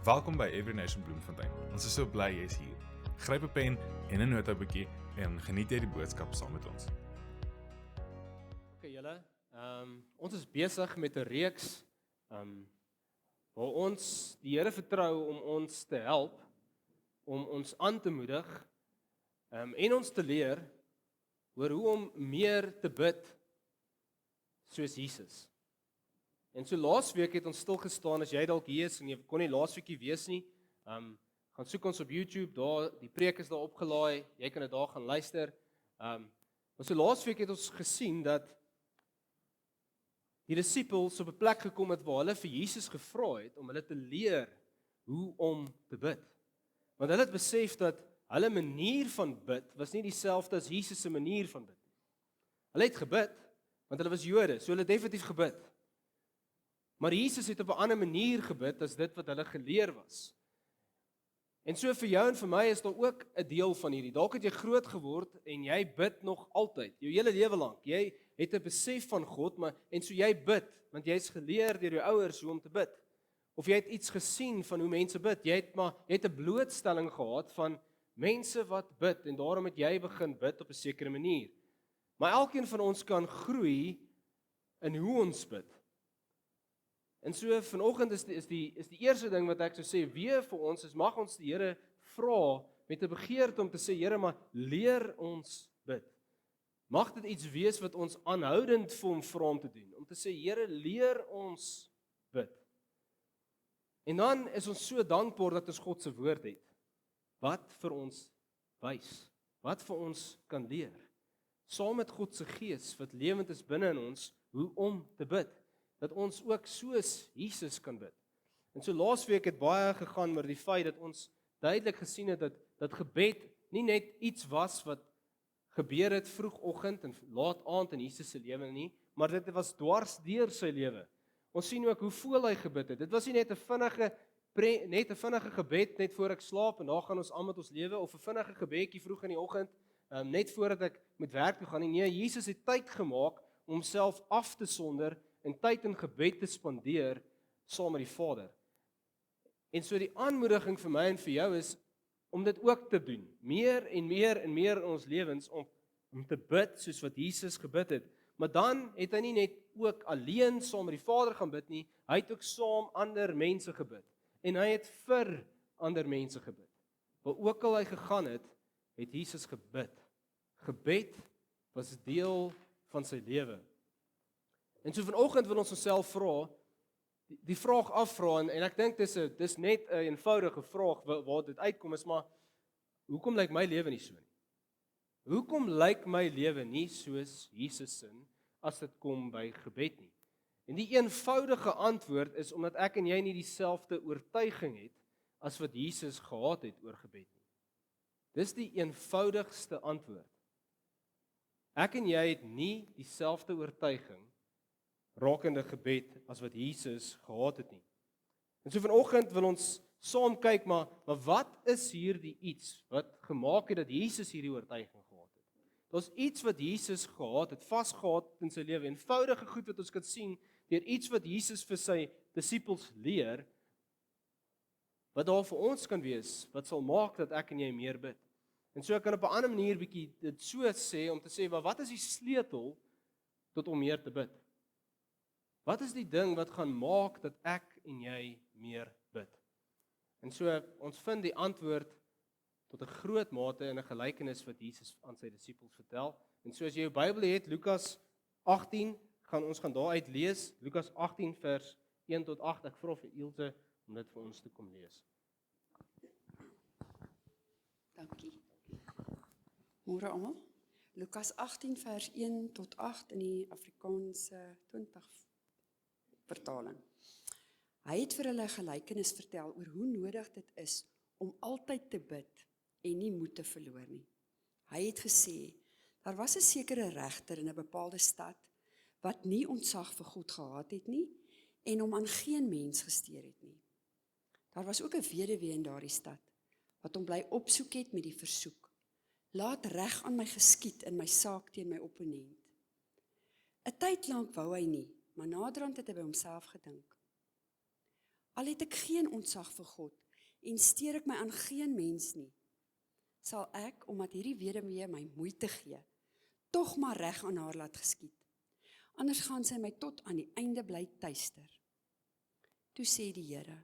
Welkom by Every Nation Bloemfontein. Ons is so bly jy is hier. Gryp 'n pen en 'n notaboekie en geniet jy die boodskap saam met ons. Okay, julle, ons is besig met 'n reeks waar ons die Here vertrou om ons te help, om ons aan te moedig en ons te leer oor hoe om meer te bid soos Jesus. En so laasweek het ons stil gestaan, as jy dalk hier is en jy kon nie laasweekie wees nie, gaan soek ons op YouTube, daar die preek is daar opgelaai, jy kan dit daar gaan luister. Maar so laasweek het ons gesien dat die disippels op 'n plek gekom het waar hulle vir Jesus gevra het om hulle te leer hoe om te bid. Want hulle het besef dat hulle manier van bid was nie dieselfde as Jesus se manier van bid. Hulle het gebid, want hulle was Jode, so hulle het definitief gebid. Maar Jesus het op 'n ander manier gebid as dit wat hulle geleer was. En so vir jou en vir my is daar ook 'n deel van hierdie. Dalk het jy groot geword en jy bid nog altyd, jou hele lewe lank. Jy het 'n besef van God, en so jy bid, want jy's geleer deur jou ouers hoe om te bid. Of jy het iets gesien van hoe mense bid. Jy het 'n blootstelling gehad van mense wat bid en daarom het jy begin bid op 'n sekere manier. Maar elkeen van ons kan groei in hoe ons bid. En so vanoggend is die eerste ding wat ek sou sê, weer vir ons is, mag ons die Here vra met 'n begeerte om te sê, Here, maar leer ons bid. Mag dit iets wees wat ons aanhoudend vir hom vra om te doen, om te sê, Here, leer ons bid. En dan is ons so dankbaar dat ons God se woord het, wat vir ons wys, wat vir ons kan leer, saam met God se gees, wat lewend is binne in ons, hoe om te bid, dat ons ook soos Jesus kan bid. En so laasweek het baie gegaan oor die feit dat ons duidelik gesien het dat gebed nie net iets was wat gebeur het vroegoggend en laat aand in Jesus se lewe nie, maar dit was dwars deur sy lewe. Ons sien ook hoe vol hy gebid het. Dit was nie net 'n vinnige gebed net voor ek slaap en daar gaan ons aan met ons lewe, of 'n vinnige gebedjie vroeg in die oggend net voordat ek moet werk toe gaan nie. Nee, Jesus het tyd gemaak om homself af te sonder en tyd in gebed te spandeer saam met die Vader. En so die aanmoediging vir my en vir jou is om dit ook te doen, meer en meer en meer in ons lewens, om te bid soos wat Jesus gebid het. Maar dan het hy nie net ook alleen saam met die Vader gaan bid nie, hy het ook saam ander mense gebid. En hy het vir ander mense gebid. Waar ook al hy gegaan het Jesus gebid. Gebed was 'n deel van sy lewe. En so vanoggend wil ons onsself vra, die vraag afvra, en ek dink dis net 'n eenvoudige vraag waar dit uitkom is, maar hoekom lyk my lewe nie so nie? Hoekom lyk my lewe nie soos Jesus se as dit kom by gebed nie? En die eenvoudige antwoord is omdat ek en jy nie dieselfde oortuiging het as wat Jesus gehad het oor gebed nie. Dis die eenvoudigste antwoord. Ek en jy het nie dieselfde oortuiging rakende gebed as wat Jesus gehad het nie. En so vanoggend wil ons saam kyk, maar wat is hierdie iets wat gemaak het dat Jesus hierdie oortuiging gehad het? Daar's iets wat Jesus gehad het, vasgehad in sy lewe, eenvoudige goed wat ons kan sien deur iets wat Jesus vir sy disippels leer, wat daar vir ons kan wees, wat sal maak dat ek en jy meer bid. En so ek kan op 'n ander manier bietjie dit so sê, om te sê, wat is die sleutel tot om meer te bid? Wat is die ding wat gaan maak dat ek en jy meer bid? En so, ons vind die antwoord tot 'n groot mate in 'n gelykenis wat Jesus aan sy disippels vertel. En so as jy jou Bybel het, Lukas 18, ons gaan daaruit lees, Lukas 18 vers 1 tot 8. Ek vra vir Ilse om dit vir ons te kom lees. Dankie. Môre almal. Lukas 18 vers 1 tot 8 in die Afrikaanse 20 vertaling. Hy het vir hulle 'n gelykenis vertel oor hoe nodig dit is om altyd te bid en nie moed te verloor nie. Hy het gesê, daar was 'n sekere regter in 'n bepaalde stad wat nie ontzag vir God gehad het nie en hom aan geen mens gesteer het nie. Daar was ook 'n weduwee in daardie stad wat hom bly opsoek het met die versoek: laat reg aan my geskied in my saak teen my opponent. 'n Tyd lank wou hy nie, maar naderhand het hy by homself gedink: Al het ek geen ontzag vir God en steur ek my aan geen mens nie, sal ek, omdat hierdie weduwee my moeite gee, tog maar reg aan haar laat geskied. Anders gaan sy my tot aan die einde bly tuister. Toe sê die Here,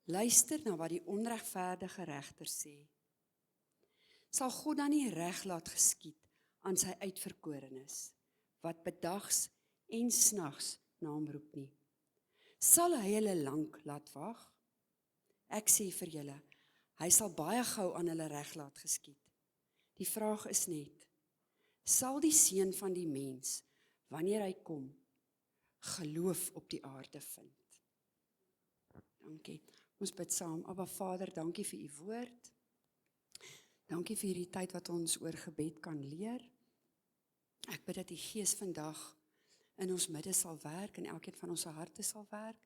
luister na wat die onregverdige regter sê. Sal God dan nie reg laat geskied aan sy uitverkorenes, wat bedags en snags na hom roep nie? Sal hy hulle lank laat wag? Ek sê vir julle, hy sal baie gou aan hulle reg laat geskied. Die vraag is net, sal die Seun van die mens, wanneer hy kom, geloof op die aarde vind? Dankie. Ons bid saam. Abba Vader, dankie vir u woord. Dankie vir hierdie tyd wat ons oor gebed kan leer. Ek bid dat die Gees vandag in ons midde sal werk, en elkeen van ons harte sal werk.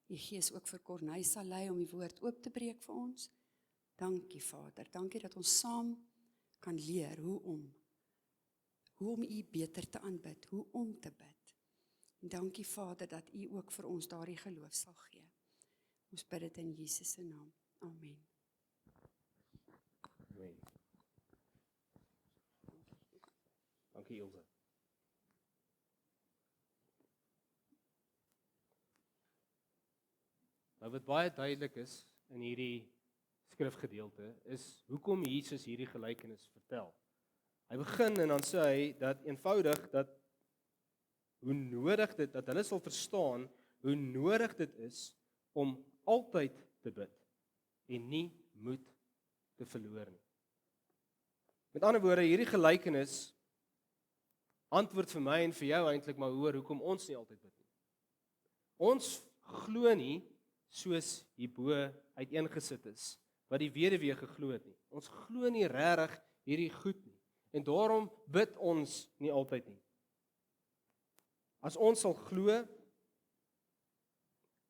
Die Gees ook vir Corneille sal lei om die woord oop te breek vir ons. Dankie Vader, dankie dat ons saam kan leer hoe om u beter te aanbid, hoe om te bid. En dankie Vader dat u ook vir ons daardie geloof sal gee. Ons bid dit in Jesus se naam. Amen. Amen. Dankie Ilse. Nou wat baie duidelik is in hierdie skrifgedeelte is hoekom Jesus hierdie gelykenis vertel. Hy begin en dan sê hy dat eenvoudig dat hoe nodig dit dat hulle sal verstaan hoe nodig dit is om altyd te bid en nie moed te verloor nie. Met ander woorde, hierdie gelykenis antwoord vir my en vir jou eintlik maar hoekom ons nie altyd bid nie. Ons glo nie soos hierbo uiteengesit is wat die weduwee geglo het nie. Ons glo nie regtig hierdie goed nie en daarom bid ons nie altyd nie. As ons sal glo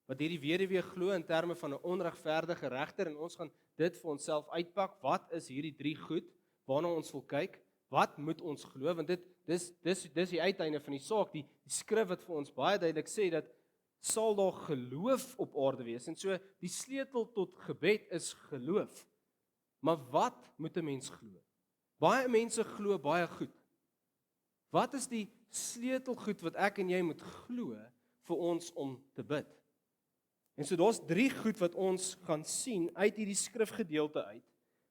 wat hierdie weduwee glo in terme van 'n onregverdige regter en ons gaan dit vir onsself uitpak, wat is hierdie 3 goed waarna ons wil kyk? Wat moet ons glo? Want dis die uiteinde van die saak, die skrif wat vir ons baie duidelik sê dat sal daar geloof op aarde wees. En so die sleutel tot gebed is geloof. Maar wat moet 'n mens glo? Baie mense glo baie goed. Wat is die sleutelgoed wat ek en jy moet glo vir ons om te bid? En so daar's 3 goed wat ons gaan sien uit hierdie skrifgedeelte uit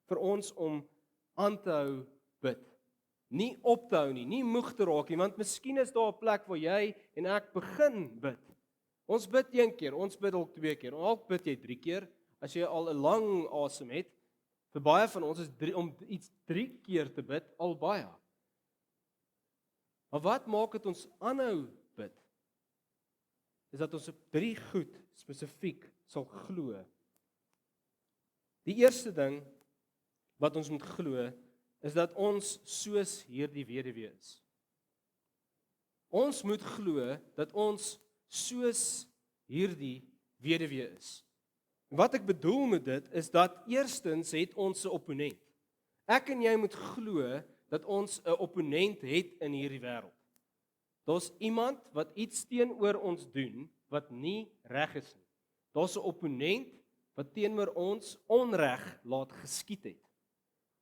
vir ons om aan te hou bid. Nie op te hou nie, nie moeg te raak nie, want miskien is daar 'n plek waar jy en ek begin bid. Ons bid 1 keer, ons bid al 2 keer, dalk bid jy 3 keer, as jy al 'n lang asem het. Vir baie van ons is om iets 3 keer te bid al baie. Maar wat maak dit ons aanhou bid? Is dat ons op 3 goed spesifiek sal glo. Die eerste ding wat ons moet glo, is dat ons soos hierdie weduwee is. Ons moet glo dat ons soos hierdie weduwee is. Wat ek bedoel met dit, is dat eerstens het ons 'n opponent. Ek en jy moet glo dat ons 'n opponent het in hierdie wêreld. Daar's iemand wat iets teenoor ons doen, wat nie reg is nie. Daar's 'n opponent wat teenoor ons onreg laat geskied het.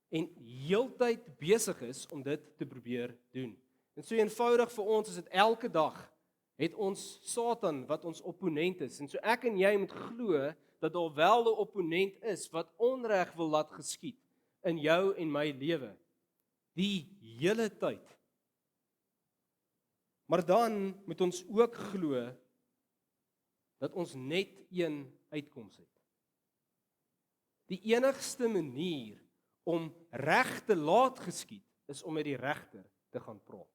En heeltyd besig is om dit te probeer doen. En so eenvoudig vir ons is dit elke dag, het ons Satan wat ons opponent is. En so ek en jy moet glo dat daar wel 'n opponent is wat onreg wil laat geskied in jou en my lewe. Die hele tyd. Maar dan moet ons ook glo dat ons net een uitkoms het. Die enigste manier om reg te laat geskied is om met die regter te gaan praat.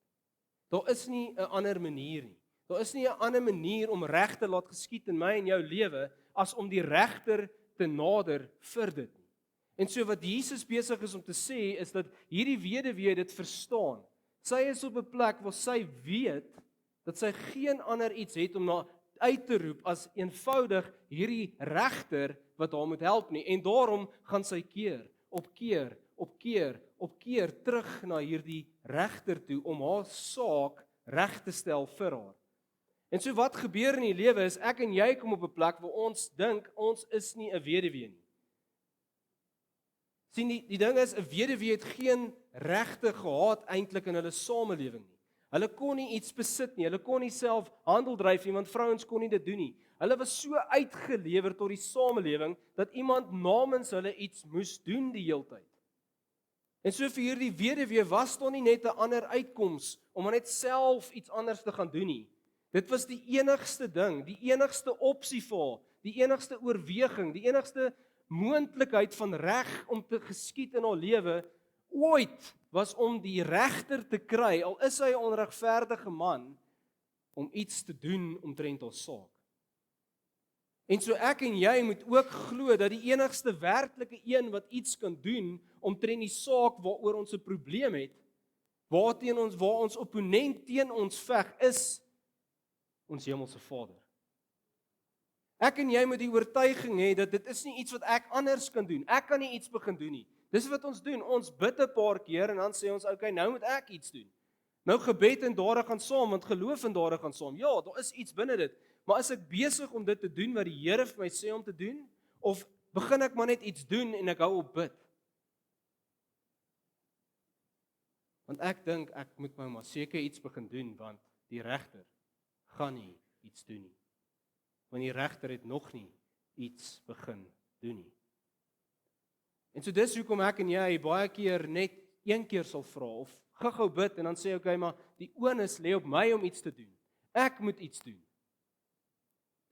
Daar is nie 'n ander manier nie. Daar is nie 'n ander manier om reg te laat geskied in my en jou lewe as om die regter te nader vir dit nie. En so wat Jesus besig is om te sê is dat hierdie weduwee dit verstaan. Sy is op 'n plek waar sy weet dat sy geen ander iets het om na uit te roep as eenvoudig hierdie regter wat haar moet help nie. En daarom gaan sy keer op keer terug na hierdie regter toe om haar saak reg te stel vir haar. En so wat gebeur in die lewe is ek en jy kom op 'n plek waar ons dink ons is nie 'n weduwee nie. Sien die ding is 'n weduwee het geen regte gehad eintlik in hulle samelewing nie. Hulle kon nie iets besit nie, hulle kon nie self handel dryf nie want vrouens kon nie dit doen nie. Hulle was so uitgelewer tot die samelewing dat iemand namens hulle iets moes doen die heeltyd. En so vir hierdie weduwee was daar nie net 'n ander uitkoms om net self iets anders te gaan doen nie. Dit was die enigste ding, die enigste opsie vir haar, die enigste oorweging, die enigste moontlikheid van reg om te geskied in haar lewe ooit was om die regter te kry, al is hy 'n onregverdige man, om iets te doen omtrent haar saak. En so ek en jy moet ook glo dat die enigste werklike een wat iets kan doen omtrent die saak waaroor ons 'n probleem het, waar ons opponent teen ons veg is ons hemelse Vader. Ek en jy moet die oortuiging hê dat dit is nie iets wat ek anders kan doen. Ek kan nie iets begin doen nie. Dis wat ons doen. Ons bid 'n paar keer en dan sê ons, okay, nou moet ek iets doen. Nou gebed en dade gaan saam, want geloof en dade gaan saam. Ja, daar is iets binne dit. Maar is ek besig om dit te doen wat die Here vir my sê om te doen? Of begin ek maar net iets doen en ek hou op bid? Want ek dink ek moet my maar seker iets begin doen, want die regter gaan nie iets doen nie. Want die regter het nog nie iets begin doen nie. En so dis hoekom ek en jy baie keer net een keer sal vra of gou-gou bid en dan sê okay, maar die onus lê op my om iets te doen. Ek moet iets doen.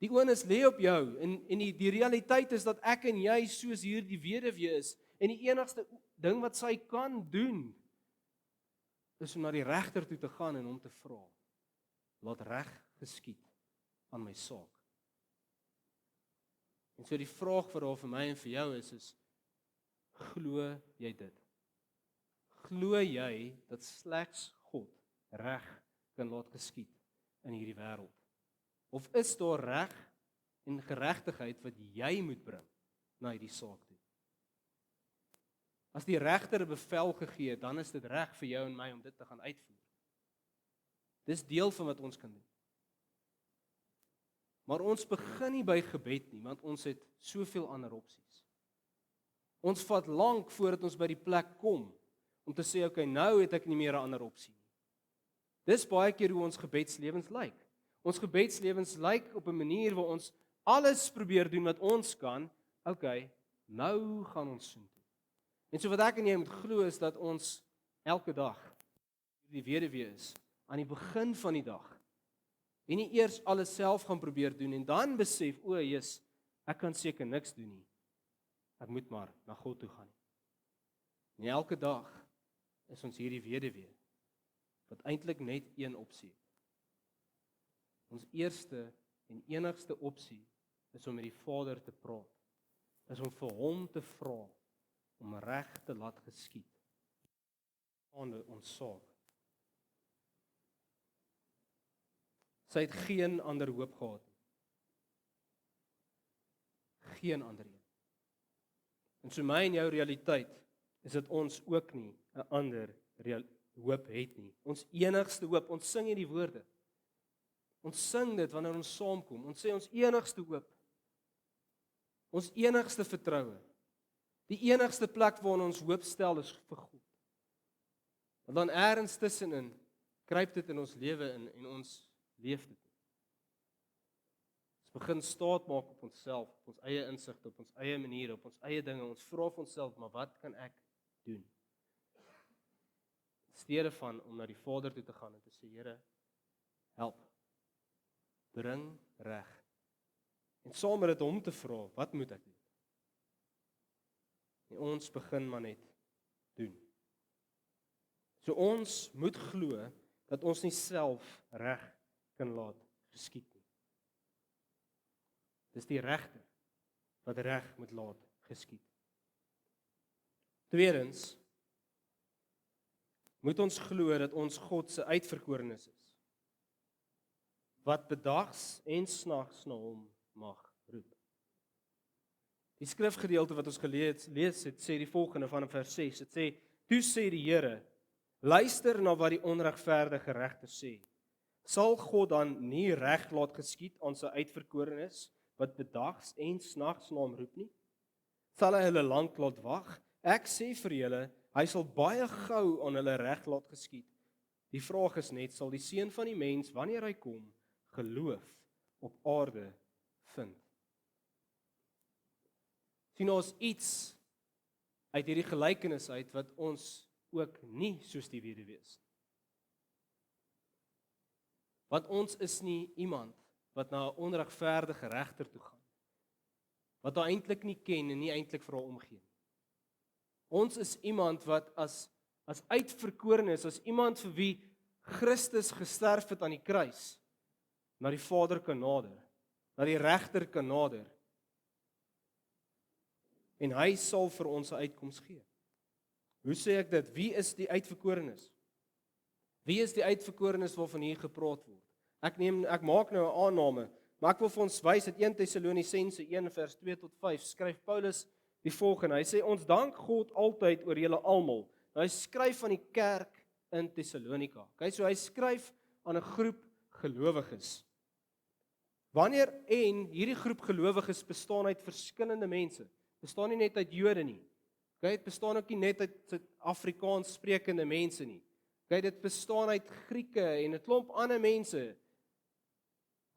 Die onus lê op jou en die realiteit is dat ek en jy soos hierdie weduwee is en die enigste ding wat sy kan doen is om na die regter toe te gaan en hom te vra. Laat reg geskied aan my saak. En so die vraag vir my en vir jou is glo jy dit? Glo jy dat slegs God reg kan laat geskied in hierdie wêreld? Of is daar reg en geregtigheid wat jy moet bring na hierdie saak toe? As die regter 'n bevel gegee het, dan is dit reg vir jou en my om dit te gaan uitvoer. Dis deel van wat ons kan doen. Maar ons begin nie by gebed nie, want ons het soveel ander opsies. Ons vat lank voordat ons by die plek kom om te sê, okay, nou het ek nie meer 'n ander opsie nie. Dis baie keer hoe ons gebedslewens lyk. Ons gebedslewens lyk op 'n manier waar ons alles probeer doen wat ons kan. Okay, nou gaan ons soontoe. En so wat ek en jy moet glo is dat ons elke dag die weduwee is aan die begin van die dag. En nie eers alles self gaan probeer doen en dan besef, o, Jesus, ek kan seker niks doen nie. Ek moet maar na God toe gaan. En elke dag is ons hierdie weduwee wat eintlik net een opsie het. Ons eerste en enigste opsie is om met die Vader te praat. Is om vir hom te vra om reg te laat geskied aan ons saak. Sy het geen ander hoop gehad nie. Geen ander een. En so my en jou realiteit is dat ons ook nie 'n ander hoop het nie. Ons enigste hoop, ons sing hierdie woorde. Ons sing dit wanneer ons saamkom. Ons sê ons enigste hoop. Ons enigste vertroue. Die enigste plek waar ons hoop stel is vir God. Want dan eers tussenin kruip dit in ons lewe in en ons leef dit. Ons begin staat maak op onsself, op ons eie insig, op ons eie maniere, op ons eie dinge. Ons vra vir onsself, maar wat kan ek doen? In steede van om na die Vader toe te gaan en te sê, Here, help. Bring reg. En saam met dit hom te vra, wat moet ek doen? En ons begin maar net doen. So ons moet glo dat ons nie self reg kan laat geskied nie. Dis die regter wat reg moet laat geskied. Tweedens moet ons glo dat ons God se uitverkorenes is, wat bedags en snags na hom mag roep. Die skrifgedeelte wat ons lees het, sê die volgende van vers 6. Dit sê, toe sê die Here, luister na wat die onregverdige regter sê. Sal God dan nie reg laat geskied aan sy uitverkorenes wat bedags en snags na hom roep nie? Sal hy hulle lank laat wag? Ek sê vir julle, hy sal baie gou aan hulle reg laat geskied. Die vraag is net, sal die Seun van die Mens, wanneer hy kom, geloof op aarde vind? Sien ons iets uit hierdie gelykenis uit wat ons ook nie soos die weduwee is. Want ons is nie iemand wat na 'n onregverdige regter toe gaan. Wat haar eintlik nie ken en nie eintlik vir haar omgee nie. Ons is iemand wat as uitverkorenes, as iemand vir wie Christus gesterf het aan die kruis, na die Vader kan nader, na die regter kan nader. En hy sal vir ons 'n uitkoms gee. Hoe sê ek dit? Wie is die uitverkorenes? Wie is die uitverkorenes waarvan hier gepraat word? Ek maak nou 'n aanname, maar ek wil vir ons wys uit 1 Tessalonisense 1 vers 2 tot 5 skryf Paulus die volgende. Hy sê ons dank God altyd oor julle almal. Nou, hy skryf aan die kerk in Tessalonika. Okay, so hy skryf aan 'n groep gelowiges. Wanneer en hierdie groep gelowiges bestaan uit verskillende mense. Bestaan nie net uit Jode nie. Okay, dit bestaan ook nie net uit Suid-Afrikaans sprekende mense nie. Okay, dit bestaan uit Grieke en 'n klomp ander mense.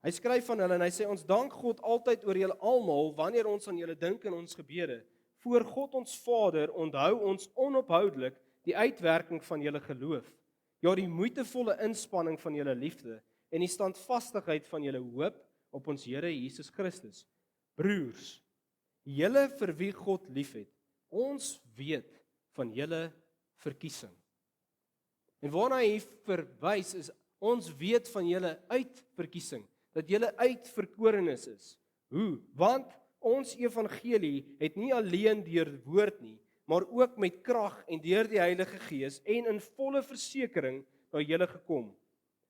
Hy skryf van hulle en hy sê ons dank God altyd oor julle almal wanneer ons aan julle dink in ons gebede. Voor God ons Vader onthou ons onophoudelik die uitwerking van julle geloof. Ja, die moeitevolle inspanning van julle liefde en die standvastigheid van julle hoop op ons Here Jesus Christus. Broers, julle vir wie God liefhet, ons weet van julle verkiesing. En waarna hy verwys is, ons weet van julle uitverkiesing, dat julle uitverkorenes is. Hoe? Want ons evangelie het nie alleen deur woord nie, maar ook met krag en deur die Heilige Gees en in volle versekering by julle gekom.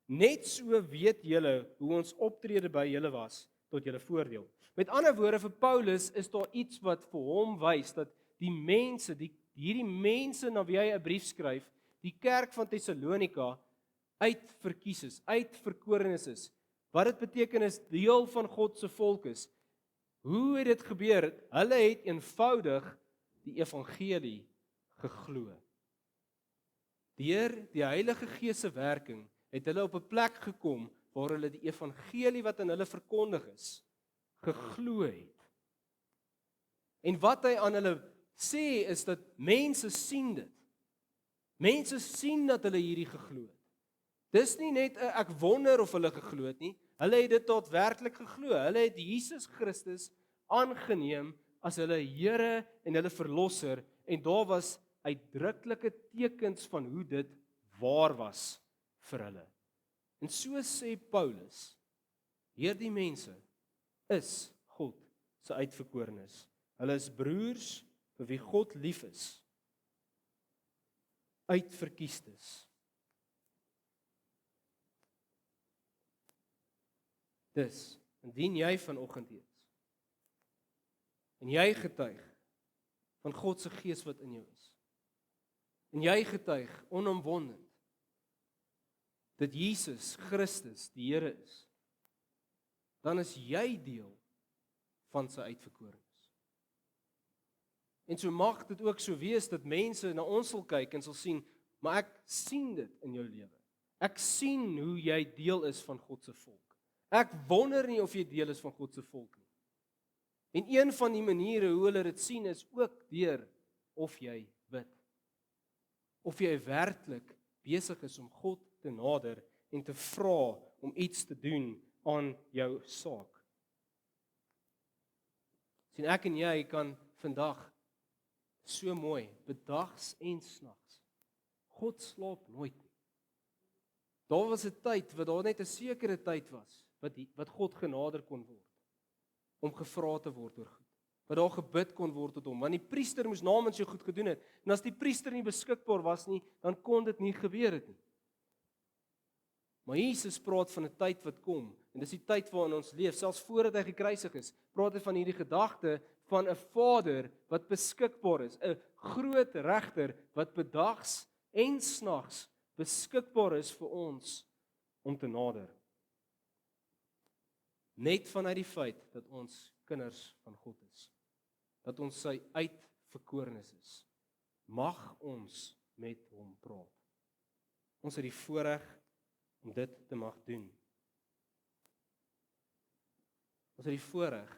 Net so weet julle hoe ons optrede by julle was tot julle voordeel. Met ander woorde, vir Paulus is daar iets wat vir hom wys dat die mense, hierdie mense na wie hy 'n brief skryf, die kerk van Tessalonika uitverkies is, uitverkorenes is. Wat dit beteken is deel van God se volk is. Hoe het dit gebeur? Hulle het eenvoudig die evangelie geglo. Deur die Heilige Gees se werking het hulle op 'n plek gekom waar hulle die evangelie wat aan hulle verkondig is, geglo het. En wat hy aan hulle sê is dat mense sien dit. Mense sien dat hulle hierdie geglo het. Dis nie net ek wonder of hulle geglo het nie. Hulle het dit daadwerklik geglo. Hulle het Jesus Christus aangeneem as hulle Here en hulle verlosser en daar was uitdruklike tekens van hoe dit waar was vir hulle. En so sê Paulus, hierdie mense is God se uitverkorenes. Hulle is broers vir wie God lief is. Uitverkiestes. Dus, indien jy vanoggend eet en jy getuig van God se Gees wat in jou is, en jy getuig onomwondend dat Jesus Christus die Here is, dan is jy deel van sy uitverkorenes. En so mag dit ook so wees dat mense na ons sal kyk en sal sien, maar ek sien dit in jou lewe. Ek sien hoe jy deel is van God se volk. Ek wonder nie of jy deel is van God se volk nie. En een van die maniere hoe hulle dit sien is ook deur of jy bid. Of jy werklik besig is om God te nader en te vra om iets te doen aan jou saak. Sien, ek en jy kan vandag so mooi bedags en snags. God slaap nooit nie. Daar was 'n tyd wat daar net 'n sekere tyd was wat God genader kon word om gevra te word oor goed. Wat daar gebid kon word tot hom, want die priester moes namens jou goed gedoen het. En as die priester nie beskikbaar was nie, dan kon dit nie gebeur het nie. Maar Jesus praat van 'n tyd wat kom, en dis die tyd waarin ons leef, selfs voordat hy gekruisig is, praat hy van hierdie gedagte van 'n Vader wat beskikbaar is, 'n groot regter wat bedags en snags beskikbaar is vir ons om te nader. Net vanuit die feit dat ons kinders van God is. Dat ons sy uitverkorenes is. Mag ons met hom praat. Ons het die voorreg om dit te mag doen. Ons het die voorreg,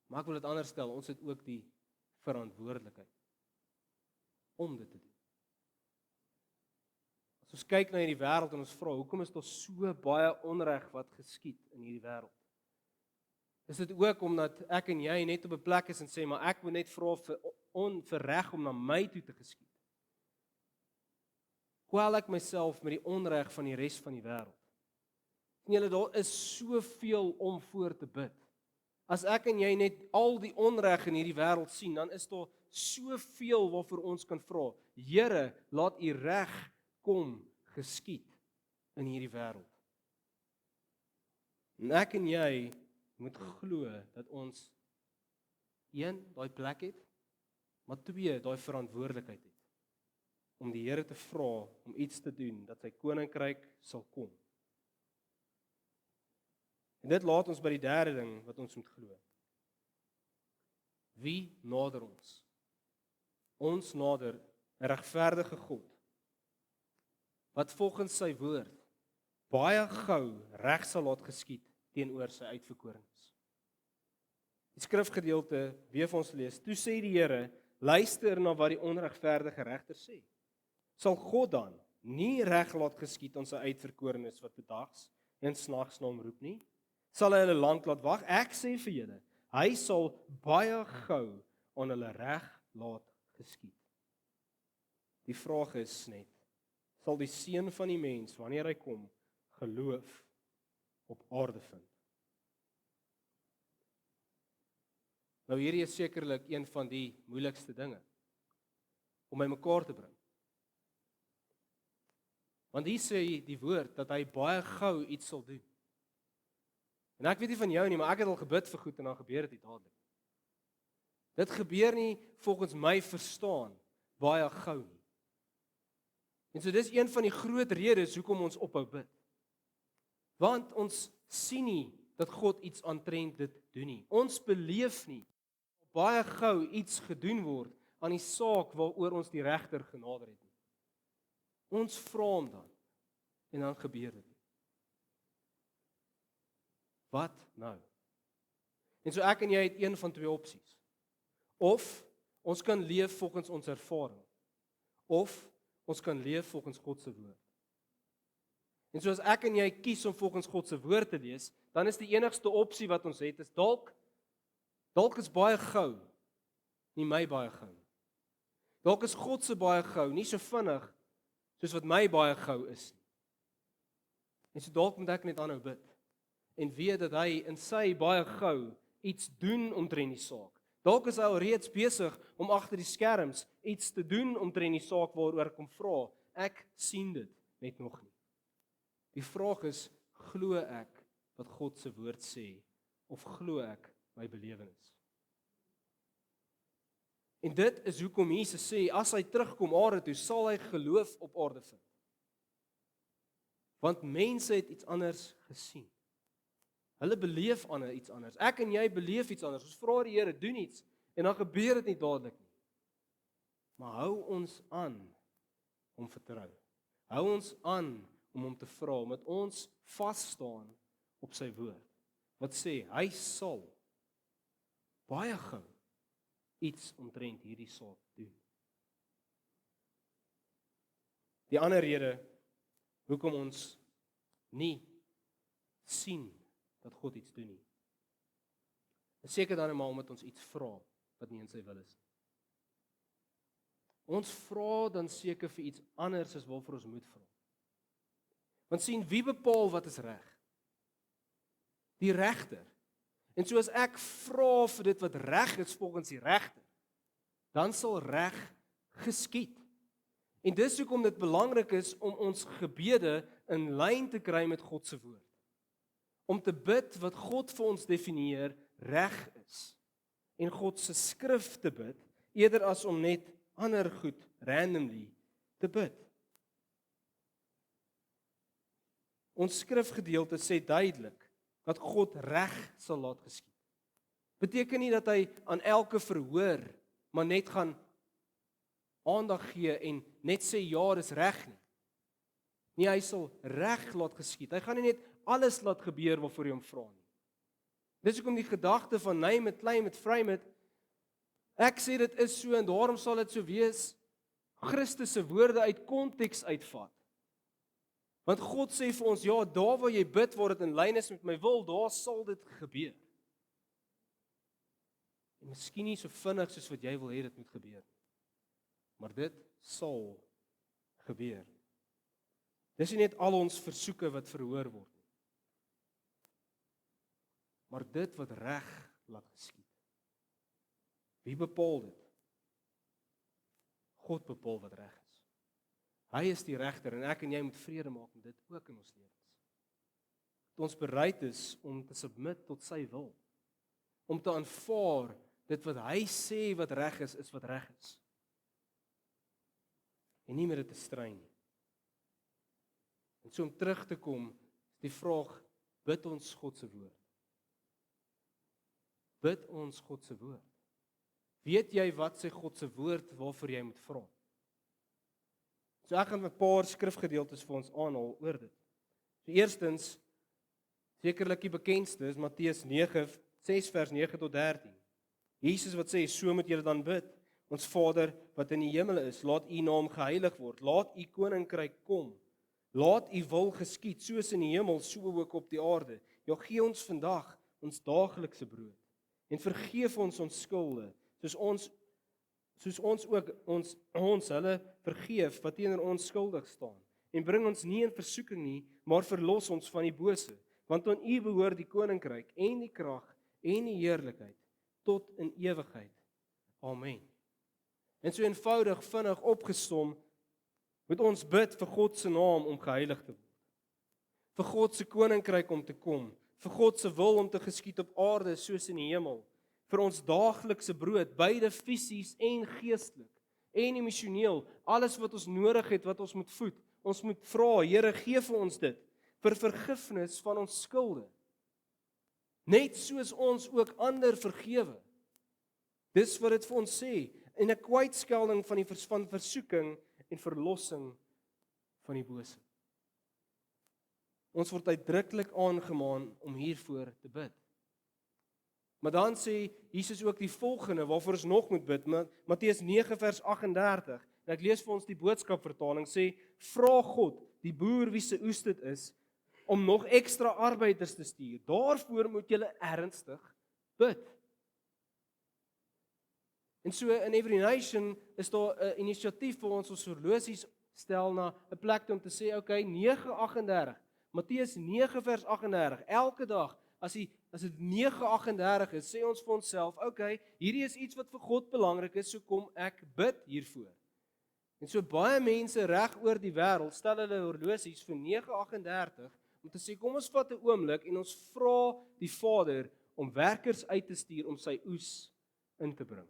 maar ek wil dit anders stel, ons het ook die verantwoordelikheid om dit te doen. As ons kyk na hierdie wêreld en ons vra, hoekom is daar so baie onreg wat geskied in hierdie wêreld? Is dit ook omdat ek en jy net op 'n plek is en sê, maar ek moet net vra vir reg om na my toe te geskied? Kwel ek myself met die onreg van die res van die wêreld? En julle, daar is soveel om voor te bid. As ek en jy net al die onreg in hierdie wêreld sien, dan is daar soveel waarvoor ons kan vra. Here, laat u reg kom geskied in hierdie wêreld. En ek en jy moet glo dat ons 1, daai plek het, maar 2, daai verantwoordelikheid het om die Here te vra om iets te doen dat sy koninkryk sal kom. En dit laat ons by die derde ding wat ons moet glo. Wie nader ons? Ons nader 'n regverdige God wat volgens sy woord baie gou reg sal laat geskied teenoor sy uitverkorenes. Die skrifgedeelte weer vir ons lees. Toe sê die Here, luister na wat die onregverdige regter sê. Sal God dan nie reg laat geskied aan sy uitverkorenes wat bedags en snags na hom roep nie? Sal hy hulle lank laat wag? Ek sê vir julle, hy sal baie gou aan hulle reg laat geskied. Die vraag is net, sal die seun van die mens, wanneer hy kom, geloof op aarde vind? Nou hierdie is sekerlik een van die moeilikste dinge om by mekaar te bring. Want hier sê die woord dat hy baie gou iets sal doen. En ek weet nie van jou nie, maar ek het al gebid vir goed en dan gebeur dit nie dadelik. Dit gebeur nie volgens my verstaan baie gou nie. En so dis een van die groot redes hoekom ons ophou bid. Want ons sien nie dat God iets aantrent dit doen nie. Ons beleef nie baie gou iets gedoen word aan die saak waaroor ons die regter genader het nie. Ons vra hom dan en dan gebeur dit. Wat nou? En so ek en jy het een van 2 opsies. Of ons kan leef volgens ons ervaring, of ons kan leef volgens God se woord. En so as ek en jy kies om volgens God se woord te lees, dan is die enigste opsie wat ons het is dalk is baie gou, nie my baie gou nie. Dalk is God se baie gou, nie so vinnig soos wat my baie gou is nie. En so dalk moet ek net aanhou bid en weet dat hy in sy baie gou iets doen omtrent die saak. Dalk is hy al reeds besig om agter die skerms iets te doen omtrent die saak waaroor ek kom vra. Ek sien dit net nog nie. Die vraag is, glo ek wat God se woord sê of glo ek my belewenis? En dit is hoekom Jesus sê as hy terugkom aarde toe, sal hy geloof op aarde vind. Want mense het iets anders gesien. Hulle beleef iets anders. Ek en jy beleef iets anders. Ons vra die Here, doen iets, en dan gebeur dit nie dadelik nie. Maar hou ons aan om vertrou. Hou ons aan om hom te vra, omdat ons vas staan op sy woord. Wat sê, hy sal baie gou iets omtrent hierdie saak doen. Die ander rede hoekom ons nie sien dat God iets doen nie, is seker dan maar omdat ons iets vra wat nie in sy wil is. Ons vra dan seker vir iets anders as waarvoor ons moet vra. Want sien, wie bepaal wat is reg? Die regter. En so as ek vra vir dit wat reg is volgens die regter, dan sal reg geskied. En dis hoekom dit belangrik is om ons gebede in lyn te kry met God se woord. Om te bid wat God vir ons definieer reg is. En God se skrif te bid, eerder as om net ander goed randomly te bid. Ons skrifgedeelte sê duidelik dat God reg sal laat geskied. Beteken nie dat hy aan elke verhoor maar net gaan aandag gee en net sê ja, dis reg nie. Nee, hy sal reg laat geskied. Hy gaan nie net alles laat gebeur waarvoor jy hom vra nie. Dis hoekom die gedagte van name it, claim it, frame it, ek sê dit is so en daarom sal dit so wees, Christus se woorde uit konteks uitvat. Want God sê vir ons, ja, daar waar jy bid, waar dit in lyn is met my wil, daar sal dit gebeur. En miskien nie so vinnig soos wat jy wil hê dit moet gebeur. Maar dit sal gebeur. Dis nie net al ons versoeke wat verhoor word nie. Maar dit wat reg laat geskied. Wie bepaal dit? God bepaal wat reg is. Hy is die regter en ek en jy moet vrede maak met dit ook in ons lewens. Dat ons bereid is om te submit tot sy wil. Om te aanvaar dit wat hy sê wat reg is wat reg is. En nie met dit te stry nie. En so om terug te kom, is die vraag, bid ons God se woord? Bid ons God se woord? Weet jy wat sê God se woord waarvoor jy moet vra? So ek gaan 'n paar skrifgedeeltes vir ons aanhaal oor dit. So eerstens, sekerlik die bekendste is Matteus 9, 6 vers 9 tot 13. Jesus wat sê, so moet julle dan bid. Ons Vader wat in die hemel is, laat u naam geheilig word. Laat u koninkryk kom. Laat u wil geskied, soos in die hemel, so ook op die aarde. Ja, gee ons vandag ons daaglikse brood. En vergeef ons skulde, soos ons ook ons hulle vergeef wat teenoor ons skuldig staan. En bring ons nie in versoeking nie, maar verlos ons van die bose, want aan U behoort die koninkryk en die krag en die heerlikheid tot in ewigheid. Amen. En so eenvoudig, vinnig opgesom, moet ons bid vir God se naam om geheilig te word. Vir God se koninkryk om te kom, vir God se wil om te geskied op aarde soos in die hemel. Vir ons daaglikse brood, beide fisies en geestelik en emosioneel, alles wat ons nodig het, wat ons moet voed. Ons moet vra, Here, gee vir ons dit, vir vergifnis van ons skulde. Net soos ons ook ander vergewe. Dis wat dit vir ons sê, en 'n kwytskelding van versoeking en verlossing van die bose. Ons word uitdruklik aangemaan om hiervoor te bid. Maar dan sê Jesus ook die volgende, waarvoor ons nog moet bid, Matteus 9 vers 38, en ek lees vir ons die boodskapvertaling, sê, vra God, die boer wie se oes dit is, om nog ekstra arbeiders te stuur. Daarvoor moet julle ernstig bid. En so in Every Nation is daar 'n inisiatief vir ons horlosies stel na 'n plek om te sê, okay, 9:38, Matteus 9 vers 38, elke dag, as dit 9:38 is, sê ons vir onsself, okay, hierdie is iets wat vir God belangrik is, so kom ek bid hiervoor. En so baie mense reg oor die wêreld stel hulle horlosies vir 9:38 om te sê, kom ons vat 'n oomblik en ons vra die Vader om werkers uit te stuur om sy oes in te bring.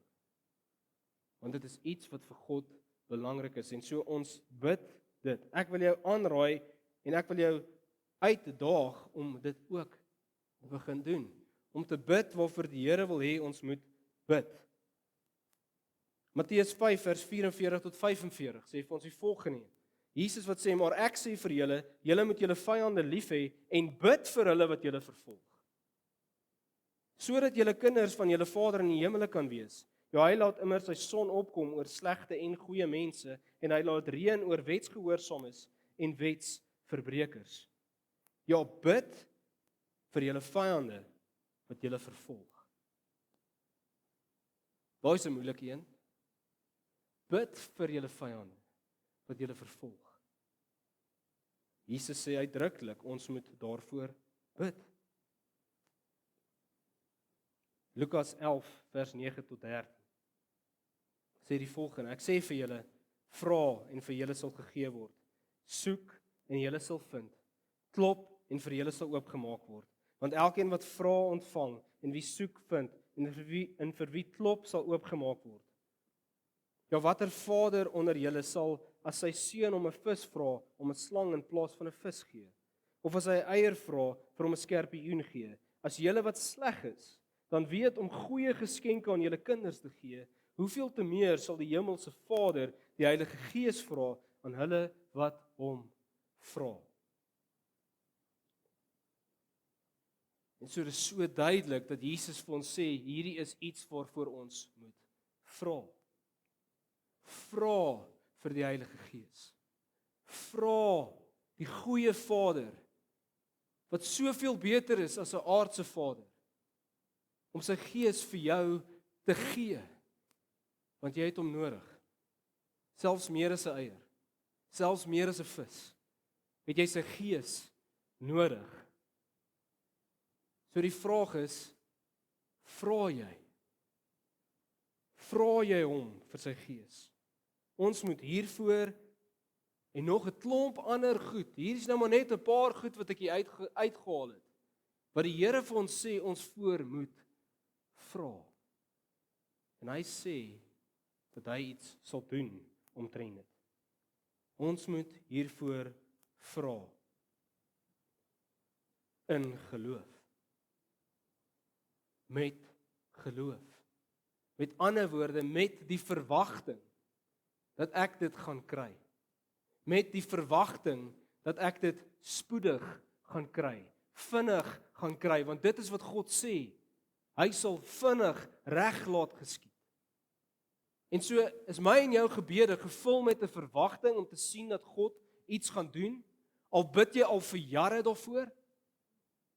Want dit is iets wat vir God belangrik is en so ons bid dit. Ek wil jou aanraai en ek wil jou uitdaag om dit ook begin doen, om te bid waarvoor die Here wil hê ons moet bid. Matteus 5 vers 44 tot 45 sê vir ons die volgende. Jesus wat sê, maar ek sê vir julle, julle moet julle vyande lief hê en bid vir hulle wat julle vervolg. Sodat julle kinders van julle Vader in die hemele kan wees. Ja, hy laat immer sy son opkom oor slegte en goeie mense en hy laat reën oor wetsgehoorsames en wetsverbrekers. Ja, bid vir julle vyande wat julle vervolg. Daai is 'n moeilike een. Bid vir julle vyande wat julle vervolg. Jesus sê uitdruklik, ons moet daarvoor bid. Lukas 11 vers 9 tot 13 sê die volgende, ek sê vir julle, vra en vir julle sal gegee word. Soek en julle sal vind. Klop en vir julle sal oopgemaak word. Want elkeen wat vra ontvang en wie soek vind en vir wie klop sal oopgemaak word. Ja, watter vader onder julle sal as sy seun om 'n vis vra om 'n slang in plaas van 'n vis gee? Of as hy eier vra, vir hom 'n skorpioen gee? As julle wat sleg is, dan weet om goeie geskenke aan julle kinders te gee, hoeveel te meer sal die hemelse Vader die Heilige Gees vra aan hulle wat hom vra. En so is so duidelik dat Jesus vir ons sê, hierdie is iets waarvoor ons moet vra. Vra vir die Heilige Gees. Vra die goeie Vader, wat soveel beter is as 'n aardse vader, om sy Gees vir jou te gee, want jy het hom nodig. Selfs meer as 'n eier, selfs meer as 'n vis, het jy sy Gees nodig. So die vraag is, vra jy? Vra jy hom vir sy Gees? Ons moet hiervoor en nog 'n klomp ander goed. Hier is nou maar net 'n paar goed wat ek hier uitgehaal het. Wat die Here vir ons sê ons voor moet vra. En hy sê dat hy iets sal doen omtrent dit. Ons moet hiervoor vra. In geloof. Met geloof. Met ander woorde, met die verwagting dat ek dit gaan kry. Met die verwagting dat ek dit spoedig gaan kry, vinnig gaan kry, want dit is wat God sê. Hy sal vinnig reg laat geskied. En so is my en jou gebede gevul met 'n verwagting om te sien dat God iets gaan doen. Al bid jy al vir jare daarvoor,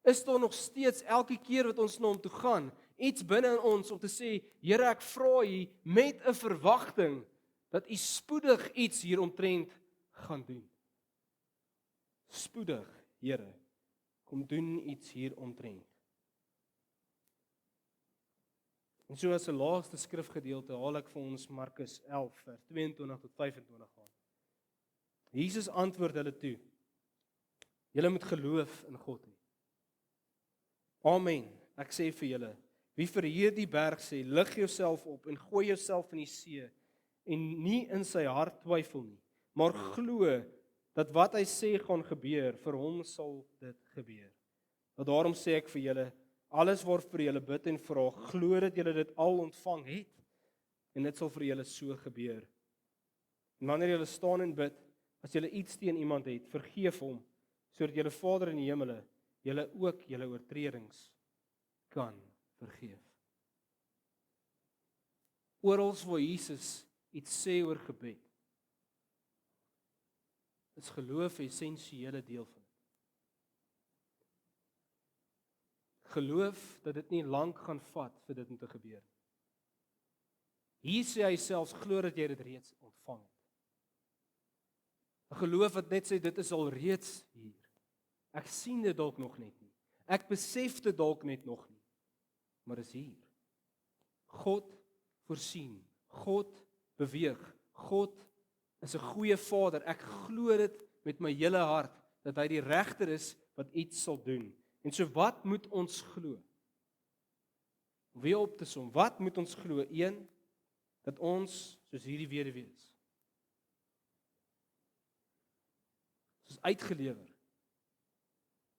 is daar nog steeds elke keer wat ons na hom toe gaan, iets binne in ons om te sê, Here, ek vra U met 'n verwagting dat U spoedig iets hieromtrent gaan doen. Spoedig, Here, kom doen iets hieromtrent. En so as 'n laaste skrifgedeelte haal ek vir ons Markus 11 vers 22 tot 25 aan. Jesus antwoord hulle toe: Julle moet geloof in God hê. Amen. Ek sê vir julle, wie vir hierdie berg sê, lig jouself op en gooi jouself in die see, en nie in sy hart twyfel nie, maar glo dat wat hy sê gaan gebeur, vir hom sal dit gebeur. Want daarom sê ek vir julle, alles waarvoor julle bid en vra, glo dat julle dit al ontvang het, en dit sal vir julle so gebeur. En wanneer julle staan en bid, as julle iets teen iemand het, vergeef hom, sodat julle Vader in die hemele julle ook julle oortredings kan vergeef. Orals waar Jesus iets sê oor gebed, is geloof 'n essensiële deel van dit. Geloof dat dit nie lank gaan vat vir dit om te gebeur. Hier sê hy selfs glo dat jy dit reeds ontvang het. 'n Geloof wat net sê dit is al reeds hier. Ek sien dit dalk nog net nie. Ek besef dit dalk net nog nie. Maar is hier. God voorsien. God beweeg. God is 'n goeie Vader. Ek glo dit met my hele hart dat hy die regter is wat iets sal doen. En so wat moet ons glo? Wie op te som, wat moet ons glo? 1, dat ons soos hierdie weduwee is. Soos uitgelewer.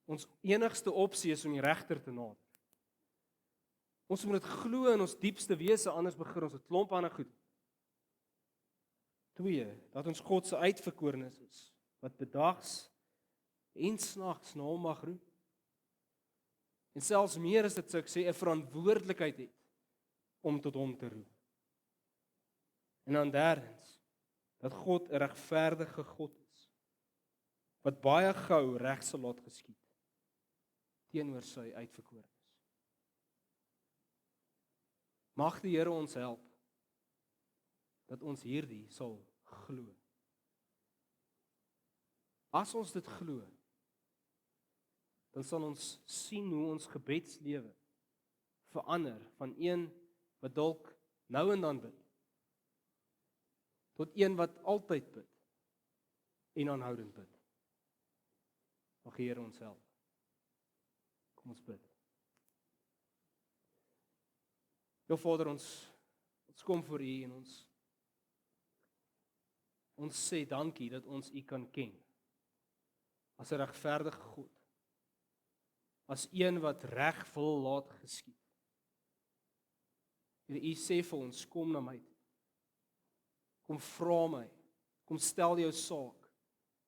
Ons enigste opsie is om die regter te nader. Ons moet dit glo in ons diepste wese, anders begin ons 'n klomp ander goed. 2, dat ons God se uitverkorenes is, wat bedags en snags na hom mag roep. En selfs meer as dit sou ek sê, 'n verantwoordelikheid het om tot hom te roep. En dan derdens, dat God 'n regverdige God is, wat baie gou reg sal laat geskied teenoor sy uitverkorenes. Mag die Here ons help dat ons hierdie sal glo. As ons dit glo, dan sal ons sien hoe ons gebedslewe verander van een wat dalk nou en dan bid, tot een wat altyd bid en aanhoudend bid. Mag die Here ons help. Kom ons bid. Ja Vader, ons kom voor U en ons sê dankie dat ons U kan ken as 'n regverdige God. as een wat reg wil laat geskied. Here, U sê vir ons, kom na my toe. Kom vra my, kom stel jou saak,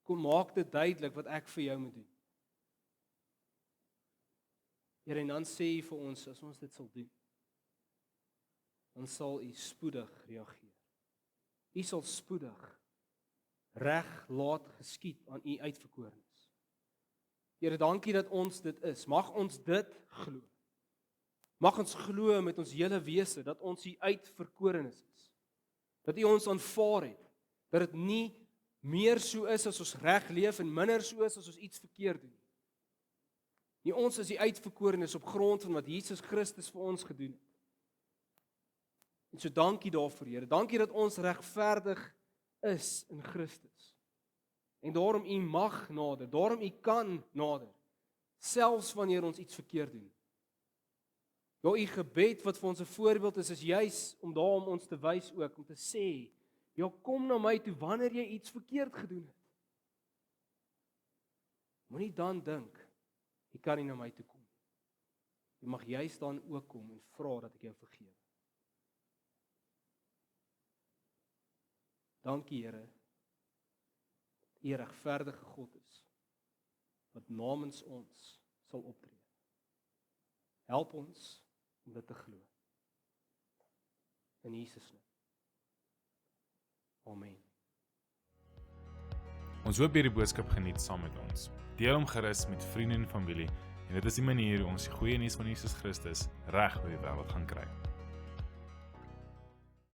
kom maak dit duidelik wat ek vir jou moet doen. Here, en dan sê U vir ons, as ons dit sal doen, dan sal U spoedig reageer. U sal spoedig reg laat geskied aan U uitverkorenes. Here, dankie dat ons dit is. Mag ons dit glo. Mag ons glo met ons hele wese dat ons U uitverkorenes is. Dat U ons aanvaar het. Dat dit nie meer so is as ons reg leef en minder so is as ons iets verkeerd doen. Nie, ons is die uitverkorenes op grond van wat Jesus Christus vir ons gedoen het. En so dankie daarvoor, Here. Dankie dat ons regverdig is in Christus. En daarom U mag nader, daarom U kan nader, selfs wanneer ons iets verkeerd doen. Ja, U gebed wat vir ons 'n voorbeeld is juis om daarom ons te wys ook, om te sê, ja, kom na my toe wanneer jy iets verkeerd gedoen het. Moenie dan dink, jy kan nie na my toe kom. Jy mag juis dan ook kom en vra dat ek jou vergewe. Dankie, Here, dat U 'n regverdige God is, wat namens ons sal optree. Help ons om dit te glo. In Jesus naam. Amen. Ons hoop hierdie boodskap geniet saam met ons. Deel hom gerus met vriende en familie en dit is die manier hoe ons die goeie nuus van Jesus Christus reg oor die wêreld gaan kry.